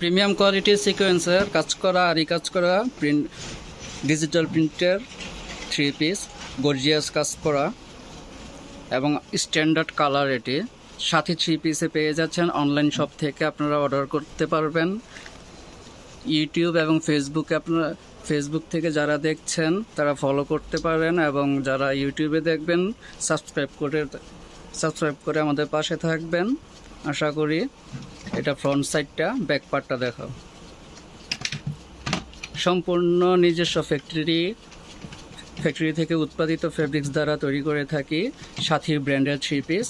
Premium কোয়ালিটির সিকোয়েন্সের কাজ করা আরি কাজ করা প্রিন্ট ডিজিটাল প্রিন্টের 3 পিস গর্জিয়াস কাজ করা এবং স্ট্যান্ডার্ড কালার। এটি সাথে 3 পিসে পেয়ে যাচ্ছেন। অনলাইন শপ থেকে আপনারা অর্ডার করতে পারবেন। ইউটিউব এবং ফেসবুকে আপনারা ফেসবুক থেকে যারা দেখছেন তারা ফলো করতে পারেন, এবং যারা ইউটিউবে দেখবেন সাবস্ক্রাইব করে আমাদের পাশে থাকবেন আশা করি। এটা ফ্রন্ট সাইডটা, ব্যাক পার্টটা দেখাও। সম্পূর্ণ নিজস্ব ফ্যাক্টরি থেকে উৎপাদিত ফেব্রিক্স দ্বারা তৈরি করে থাকি। সাথী ব্র্যান্ডের 3 পিস,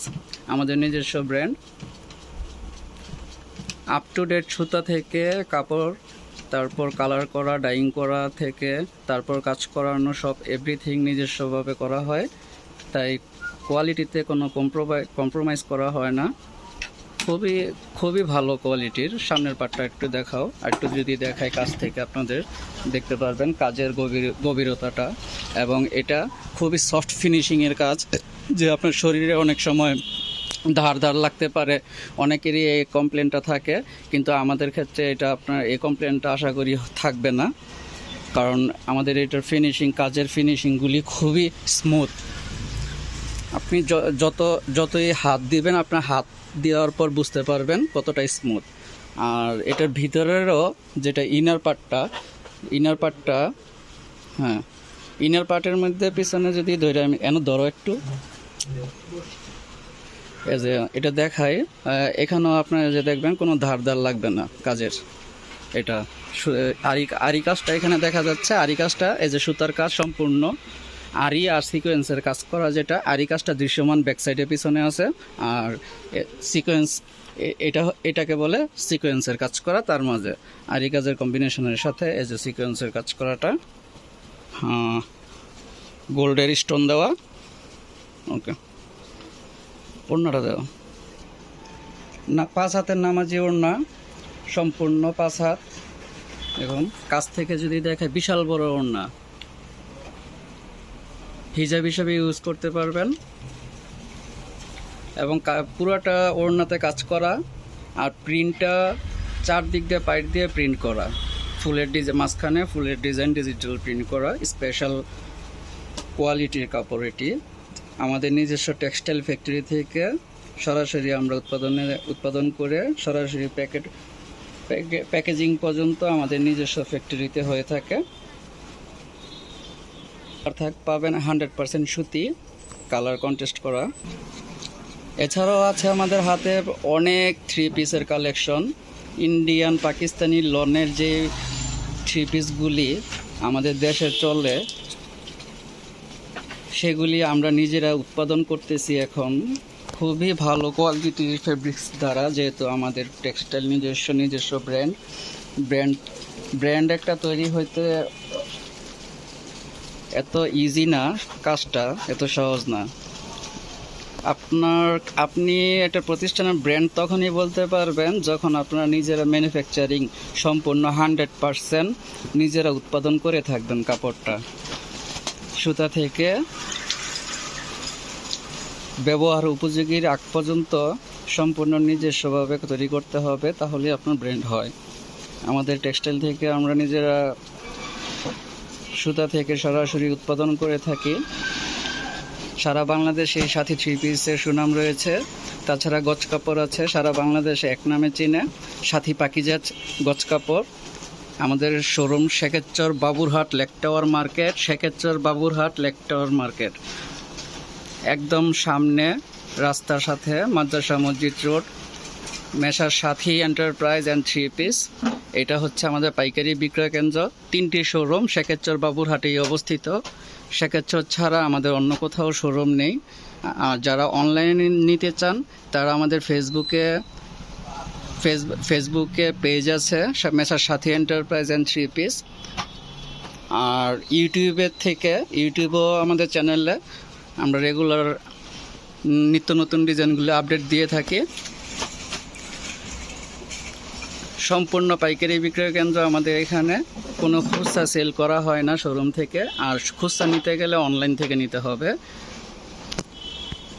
আমাদের নিজস্ব ব্র্যান্ড। আপ টু ডেট সুতা থেকে কাপড়, তারপর কালার করা, ডাইং করা থেকে তারপর কাজ করানো, সব এভরিথিং নিজস্বভাবে করা হয়। তাই কোয়ালিটিতে কোনো কম্প্রোমাইজ করা হয় না। খুবই ভালো কোয়ালিটির। সামনের পার্টটা একটু দেখাও, আর একটু যদি দেখায় কাছ থেকে আপনাদের দেখতে পারবেন কাজের গভীরতাটা। এবং এটা খুবই সফট ফিনিশিংয়ের কাজ, যে আপনার শরীরে অনেক সময় ধার লাগতে পারে, অনেকেরই এই কমপ্লেনটা থাকে, কিন্তু আমাদের ক্ষেত্রে এটা আপনার এই কমপ্লেনটা আশা করি থাকবে না, কারণ আমাদের এটার কাজের ফিনিশিংগুলি খুবই স্মুথ। আপনি যতই হাত দিবেন, আপনার হাত দেওয়ার পর বুঝতে পারবেন কতটা স্মুথ। আর এটার ভিতরেরও যেটা ইনার পার্টটা হ্যাঁ, ইনার পার্টের মধ্যে পিছনে যদি ধরে আমি ধরো একটু, এই যে এটা দেখাই, এখানেও আপনারা যে দেখবেন কোনো ধার লাগবে না কাজের। এটা আরি কাজটা এখানে দেখা যাচ্ছে। আরি কাজটা এই যে সুতার কাজ সম্পূর্ণ আরি আর সিকোয়েন্সের কাজ করা, যেটা আরি কাজটা দৃশ্যমান ব্যাক সাইডে পিছনে আছে, আর সিকোয়েন্স এটাকে বলে সিকোয়েন্সের কাজ করা। তার মাঝে আরি কাজের কম্বিনেশনের সাথে এই যে সিকোয়েন্সের কাজ করাটা গোল্ডের স্টোন দেওয়া। ওকে, ওড়নাটা দেওয়া না, 5 হাতের নামাজি ওড়না, সম্পূর্ণ 5 হাত। এখন কাছ থেকে যদি দেখে বিশাল বড় ওড়না, হিজাব হিসাবে ইউজ করতে পারবেন। এবং পুরোটা ওড়নাতে কাজ করা, আর প্রিন্টটা 4 দিক দিয়ে পাইট দিয়ে প্রিন্ট করা, ফুলের মাঝখানে ফুলের ডিজাইন ডিজিটাল প্রিন্ট করা, স্পেশাল কোয়ালিটির কাপড়। এটি আমাদের নিজস্ব টেক্সটাইল ফ্যাক্টরি থেকে সরাসরি আমরা উৎপাদন করে সরাসরি প্যাকেজিং পর্যন্ত আমাদের নিজস্ব ফ্যাক্টরিতে হয়ে থাকে। অর্থাৎ পাবেন 100% সুতি, কালার কন্টেস্ট করা। এছাড়াও আছে আমাদের হাতে অনেক 3 পিসের কালেকশন। ইন্ডিয়ান পাকিস্তানি লনের যে 3 পিসগুলি আমাদের দেশে চলে, সেগুলি আমরা নিজেরা উৎপাদন করতেছি এখন খুবই ভালো কোয়ালিটির ফেব্রিক্স দ্বারা। যেহেতু আমাদের টেক্সটাইল নিজস্ব ব্র্যান্ড একটা তৈরি হইতে এত ইজি না, কাজটা এত সহজ না। আপনি একটা প্রতিষ্ঠানের ব্র্যান্ড তখনই বলতে পারবেন যখন আপনারা নিজেরা ম্যানুফ্যাকচারিং সম্পূর্ণ 100% নিজেরা উৎপাদন করে থাকবেন। কাপড়টা সুতা থেকে ব্যবহার উপযোগীর আগ পর্যন্ত সম্পূর্ণ নিজস্বভাবে তৈরি করতে হবে, তাহলে আপনার ব্র্যান্ড হয়। আমাদের টেক্সটাইল থেকে আমরা নিজেরা সুতা থেকে সরাসরি উৎপাদন করে থাকি। সারা বাংলাদেশে সাথী 3 পিসের সুনাম রয়েছে। তাছাড়া গজ কাপড় আছে, সারা বাংলাদেশে এক নামে চিনে, সাথী পাকিজা গজ কাপড়। আমাদের showroom Shekherchar Baburhat lake tower market, একদম সামনে রাস্তার সাথে মাদ্রাসা মসজিদ road, মেসার Sathi enterprise and 3 piece. এটা হচ্ছে আমাদের পাইকারি বিক্রয় কেন্দ্র। 3টি শোরুম শেখেরচর বাবুরহাটেই অবস্থিত। শেখেরচর ছাড়া আমাদের অন্য কোথাও শোরুম নেই। আর যারা অনলাইনে নিতে চান তারা আমাদের ফেসবুকে পেজ আছে, মেসার সাথী এন্টারপ্রাইজ অ্যান্ড 3 পিস। আর ইউটিউবেও আমাদের চ্যানেলে আমরা রেগুলার নিত্য নতুন ডিজাইনগুলো আপডেট দিয়ে থাকি। সম্পূর্ণ পাইকারি বিক্রয় কেন্দ্র আমাদের এখানে। কোনো খুচরা সেল করা হয় না শোরুম থেকে, আর খুচরা নিতে গেলে অনলাইন থেকে নিতে হবে।